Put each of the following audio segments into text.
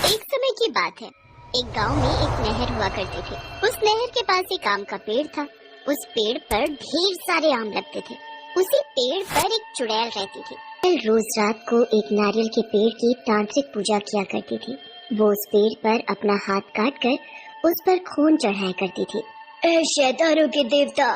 एक समय की बात है। एक गांव में एक नहर हुआ करती थी। उस नहर के पास एक आम का पेड़ था। उस पेड़ पर ढेर सारे आम लगते थे। उसी पेड़ पर एक चुड़ैल रहती थी। चुड़ैल रोज रात को एक नारियल के पेड़ की तांत्रिक पूजा किया करती थी। वो उस पेड़ पर अपना हाथ काट कर उस पर खून चढ़ाया करती थी। ऐ शैतानों के देवता,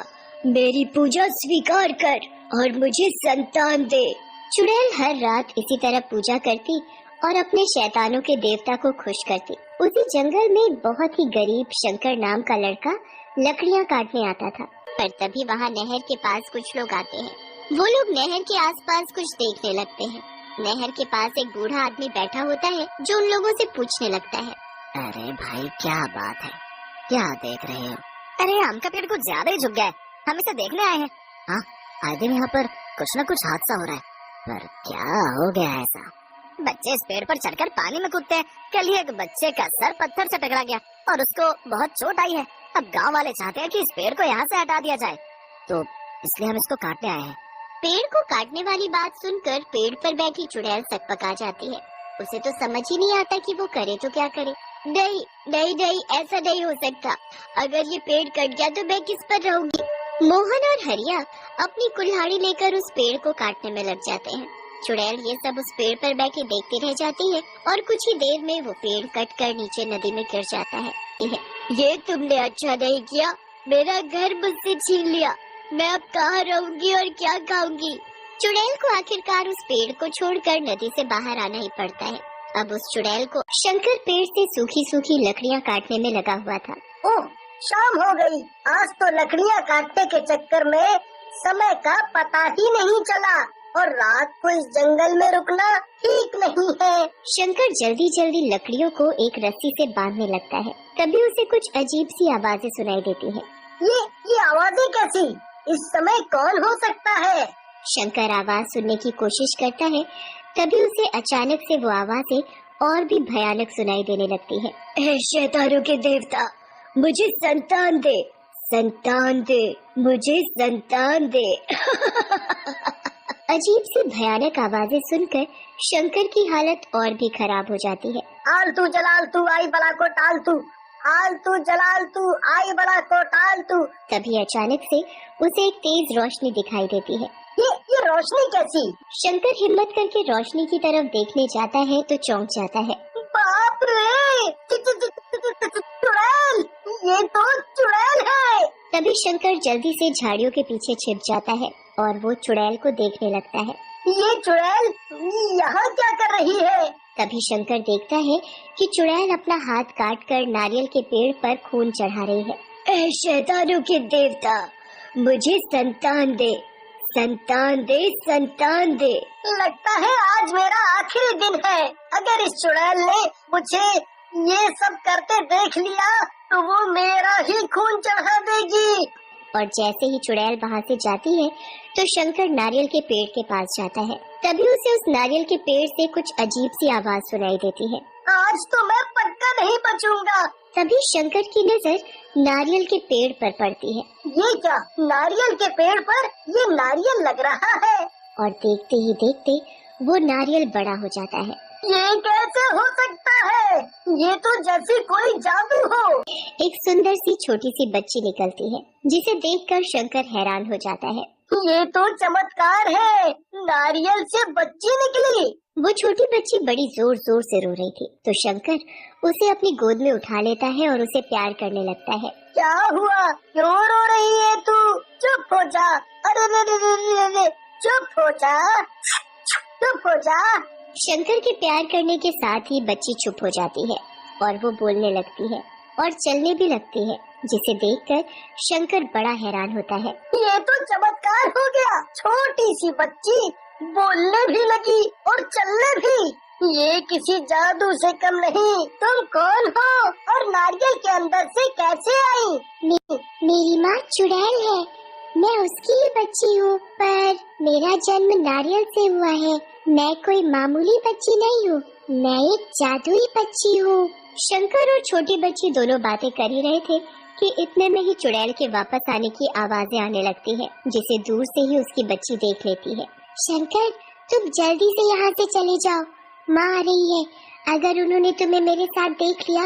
मेरी पूजा स्वीकार कर और मुझे संतान दे। चुड़ैल हर रात इसी तरह पूजा करती और अपने शैतानों के देवता को खुश करती। उसी जंगल में एक बहुत ही गरीब शंकर नाम का लड़का लकड़ियां काटने आता था। पर तभी वहाँ नहर के पास कुछ लोग आते हैं। वो लोग नहर के आसपास कुछ देखने लगते हैं। नहर के पास एक बूढ़ा आदमी बैठा होता है जो उन लोगों से पूछने लगता है, अरे भाई क्या बात है, क्या देख रहे हो? अरे आम का पेड़ कुछ ज्यादा ही झुक गया है, हम इसे देखने आए हैं। हाँ, आए दिन यहाँ पर कुछ न कुछ हादसा हो रहा है, पर क्या हो गया ऐसा? बच्चे इस पेड़ पर चढ़कर पानी में कूदते हैं। कल ही एक बच्चे का सर पत्थर से टकरा गया और उसको बहुत चोट आई है। अब गांव वाले चाहते हैं कि इस पेड़ को यहाँ से हटा दिया जाए, तो इसलिए हम इसको काटने आए हैं। पेड़ को काटने वाली बात सुनकर पेड़ पर बैठी चुड़ैल सकपका जाती है। उसे तो समझ ही नहीं आता कि वो करे तो क्या करे। नहीं नहीं नहीं, ऐसा नहीं हो सकता। अगर ये पेड़ कट गया तो मैं किस पर रहूंगी। मोहन और हरिया अपनी कुल्हाड़ी लेकर उस पेड़ को काटने में लग जाते हैं। चुड़ैल ये सब उस पेड़ पर बैठे देखती रह जाती है और कुछ ही देर में वो पेड़ कट कर नीचे नदी में गिर जाता है। ये तुमने अच्छा नहीं किया, मेरा घर मुझसे छीन लिया। मैं अब कहाँ रहूंगी और क्या खाऊंगी। चुड़ैल को आखिरकार उस पेड़ को छोड़कर नदी से बाहर आना ही पड़ता है। अब उस चुड़ैल को शंकर पेड़ से सूखी सूखी लकड़ियाँ काटने में लगा हुआ था। ओह, शाम हो गई। आज तो लकड़ियाँ काटने के चक्कर में समय का पता ही नहीं चला और रात को इस जंगल में रुकना ठीक नहीं है। शंकर जल्दी जल्दी लकड़ियों को एक रस्सी से बांधने लगता है। तभी उसे कुछ अजीब सी आवाजें सुनाई देती हैं। ये आवाजें कैसी? इस समय कौन हो सकता है? शंकर आवाज सुनने की कोशिश करता है। तभी उसे अचानक से वो आवाजें और भी भयानक सुनाई देने लगती है। ऐ शैतानों के देवता, मुझे संतान दे, संतान दे, मुझे संतान दे। अजीब सी भयानक आवाजें सुनकर शंकर की हालत और भी खराब हो जाती है। आलतू जलालतू आई बला को टालतू, आलतू जलालतू आई बला को टालतू। तभी अचानक से उसे एक तेज रोशनी दिखाई देती है। ये रोशनी कैसी? शंकर हिम्मत करके रोशनी की तरफ देखने जाता है तो चौंक जाता है। बाप रे, चुड़ैल! ये तो चुड़ैल है। तभी शंकर जल्दी से झाड़ियों के पीछे छिप जाता है और वो चुड़ैल को देखने लगता है। ये चुड़ैल यहाँ क्या कर रही है? तभी शंकर देखता है कि चुड़ैल अपना हाथ काट कर नारियल के पेड़ पर खून चढ़ा रही है। ऐ शैतानों के देवता, मुझे संतान दे, संतान दे, संतान दे। लगता है आज मेरा आखिरी दिन है। अगर इस चुड़ैल ने मुझे ये सब करते देख लिया तो वो मेरा ही खून चढ़ा देगी। और जैसे ही चुड़ैल वहाँ से जाती है तो शंकर नारियल के पेड़ के पास जाता है। तभी उसे उस नारियल के पेड़ से कुछ अजीब सी आवाज सुनाई देती है। आज तो मैं पक्का नहीं बचूंगा। तभी शंकर की नजर नारियल के पेड़ पर पड़ती है। ये क्या, नारियल के पेड़ पर ये नारियल लग रहा है? और देखते ही देखते वो नारियल बड़ा हो जाता है। ये कैसे हो सकता है? ये तो जैसे कोई जादू हो। एक सुंदर सी छोटी सी बच्ची निकलती है जिसे देखकर शंकर हैरान हो जाता है। ये तो चमत्कार है, नारियल से बच्ची निकली। वो छोटी बच्ची बड़ी जोर जोर से रो रही थी तो शंकर उसे अपनी गोद में उठा लेता है और उसे प्यार करने लगता है। क्या हुआ, क्यों रो रही है तू? चुप हो जा। अरे रे रे रे रे रे, चुप हो जा, चुप हो जा। शंकर के प्यार करने के साथ ही बच्ची चुप हो जाती है और वो बोलने लगती है और चलने भी लगती है, जिसे देखकर शंकर बड़ा हैरान होता है। ये तो चमत्कार हो गया, छोटी सी बच्ची बोलने भी लगी और चलने भी। ये किसी जादू से कम नहीं। तुम कौन हो और नारियल के अंदर से कैसे आई? मेरी माँ चुड़ैल है, मैं उसकी ही बच्ची हूँ, पर मेरा जन्म नारियल से हुआ है। मैं कोई मामूली बच्ची नहीं हूँ, मैं एक जादुई बच्ची हूँ। शंकर और छोटी बच्ची दोनों बातें कर ही रहे थे कि इतने में ही चुड़ैल के वापस आने की आवाजें आने लगती हैं, जिसे दूर से ही उसकी बच्ची देख लेती है। शंकर, तुम जल्दी से यहाँ से चले जाओ, माँ आ रही है। अगर उन्होंने तुम्हें मेरे साथ देख लिया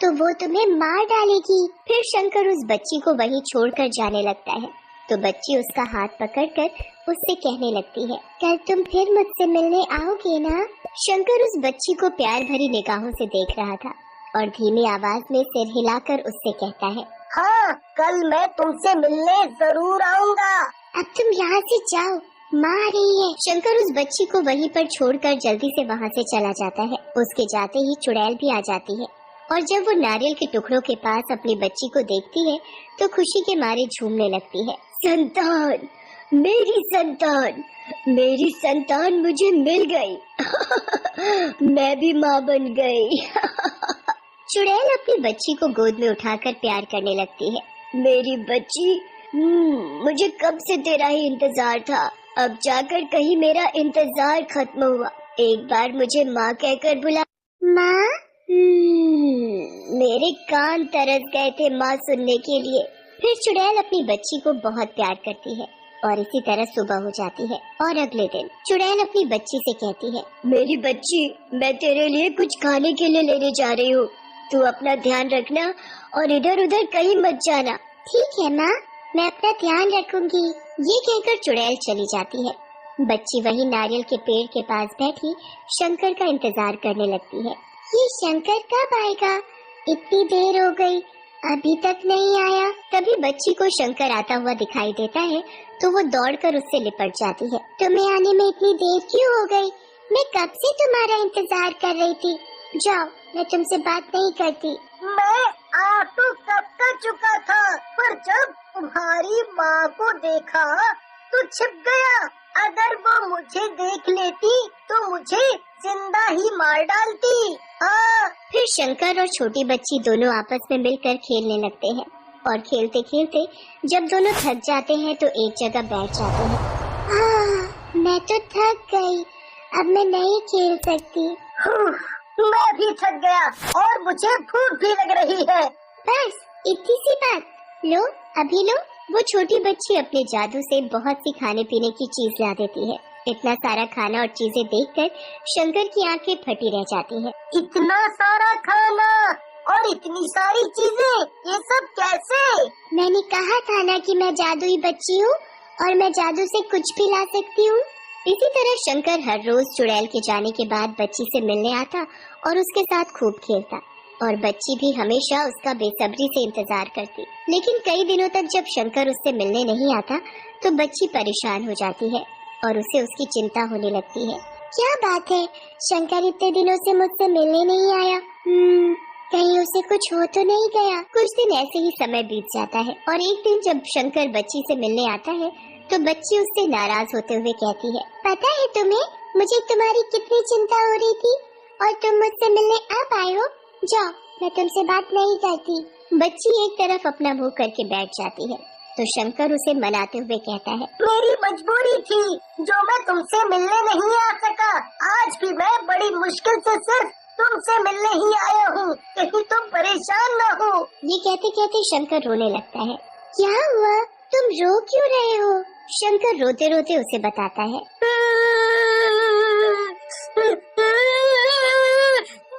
तो वो तुम्हें मार डालेगी। फिर शंकर उस बच्ची को वहीं छोड़कर जाने लगता है तो बच्ची उसका हाथ पकड़कर उससे कहने लगती है, कल तुम फिर मुझसे मिलने आओगे ना? शंकर उस बच्ची को प्यार भरी निगाहों से देख रहा था और धीमी आवाज में सिर हिलाकर उससे कहता है, हाँ, कल मैं तुमसे मिलने जरूर आऊंगा। अब तुम यहाँ से जाओ, माँ आ रही है। शंकर उस बच्ची को वहीं पर छोड़कर जल्दी से वहाँ से चला जाता है। उसके जाते ही चुड़ैल भी आ जाती है और जब वो नारियल के टुकड़ों के पास अपनी बच्ची को देखती है तो खुशी के मारे झूमने लगती है। संतान, मेरी संतान मुझे मिल गई। मैं भी माँ बन गई। चुड़ैल अपनी बच्ची को गोद में उठाकर प्यार करने लगती है। मेरी बच्ची, मुझे कब से तेरा ही इंतजार था। अब जाकर कहीं मेरा इंतजार खत्म हुआ। एक बार मुझे माँ कहकर बुला। माँ? मेरे कान तरस गए थे माँ सुनने के लिए। फिर चुड़ैल अपनी बच्ची को बहुत प्यार करती है और इसी तरह सुबह हो जाती है और अगले दिन चुड़ैल अपनी बच्ची से कहती है, मेरी बच्ची, मैं तेरे लिए कुछ खाने के लिए लेने जा रही हूँ। तू अपना ध्यान रखना और इधर उधर कहीं मत जाना। ठीक है माँ, मैं अपना ध्यान रखूंगी। ये कहकर चुड़ैल चली जाती है। बच्ची वही नारियल के पेड़ के पास बैठी शंकर का इंतजार करने लगती है। ये शंकर कब आएगा? इतनी देर हो गई, अभी तक नहीं आया। तभी बच्ची को शंकर आता हुआ दिखाई देता है तो वो दौड़कर उससे लिपट जाती है। तुम्हें आने में इतनी देर क्यों हो गई? मैं कब से तुम्हारा इंतजार कर रही थी। जाओ, मैं तुमसे बात नहीं करती। मैं आ तो कब का चुका था, पर जब तुम्हारी माँ को देखा तो छिप गया। अगर वो मुझे देख लेती तो मुझे जिंदा ही मार डालती। फिर शंकर और छोटी बच्ची दोनों आपस में मिलकर खेलने लगते हैं और खेलते खेलते जब दोनों थक जाते हैं तो एक जगह बैठ जाते हैं। मैं तो थक गई, अब मैं नहीं खेल सकती। मैं भी थक गया और मुझे भूख भी लग रही है। बस इतनी सी बात, लो अभी लो। वो छोटी बच्ची अपने जादू से बहुत सी खाने पीने की चीज ला देती है। इतना सारा खाना और चीजें देखकर शंकर की आंखें फटी रह जाती हैं। इतना सारा खाना और इतनी सारी चीजें, ये सब कैसे? मैंने कहा था ना कि मैं जादुई बच्ची हूँ और मैं जादू से कुछ भी ला सकती हूँ। इसी तरह शंकर हर रोज चुड़ैल के जाने के बाद बच्ची से मिलने आता और उसके साथ खूब खेलता और बच्ची भी हमेशा उसका बेसब्री से इंतजार करती। लेकिन कई दिनों तक जब शंकर उससे मिलने नहीं आता तो बच्ची परेशान हो जाती है और उसे उसकी चिंता होने लगती है। क्या बात है, शंकर इतने दिनों से मुझसे मिलने नहीं आया? कहीं उसे कुछ हो तो नहीं गया? कुछ दिन ऐसे ही समय बीत जाता है और एक दिन जब शंकर बच्ची से मिलने आता है तो बच्ची उससे नाराज होते हुए कहती है, पता है तुम्हें, मुझे तुम्हारी कितनी चिंता हो रही थी और तुम मुझसे मिलने अब आए हो। जाओ, मैं तुमसे बात नहीं करती। बच्ची एक तरफ अपना मुंह करके बैठ जाती है तो शंकर उसे मनाते हुए कहता है, मेरी मजबूरी थी जो मैं तुमसे मिलने नहीं आ सका। आज भी मैं बड़ी मुश्किल से सिर्फ तुमसे मिलने ही आया हूँ, कहीं तुम परेशान न हो। ये कहते कहते शंकर रोने लगता है। क्या हुआ, तुम रो क्यों रहे हो? शंकर रोते रोते उसे बताता है,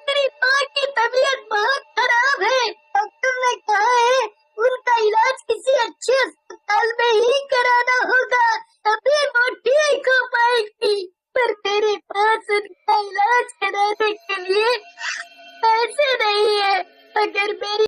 मेरी माँ की तबीयत बहुत खराब है। डॉक्टर ने कहा है उनका इलाज किसी अच्छे अस्पताल में ही कराना होगा, तभी वो ठीक हो पाएगी। पर मेरे पास उनका इलाज कराने के लिए पैसे नहीं है। अगर मेरी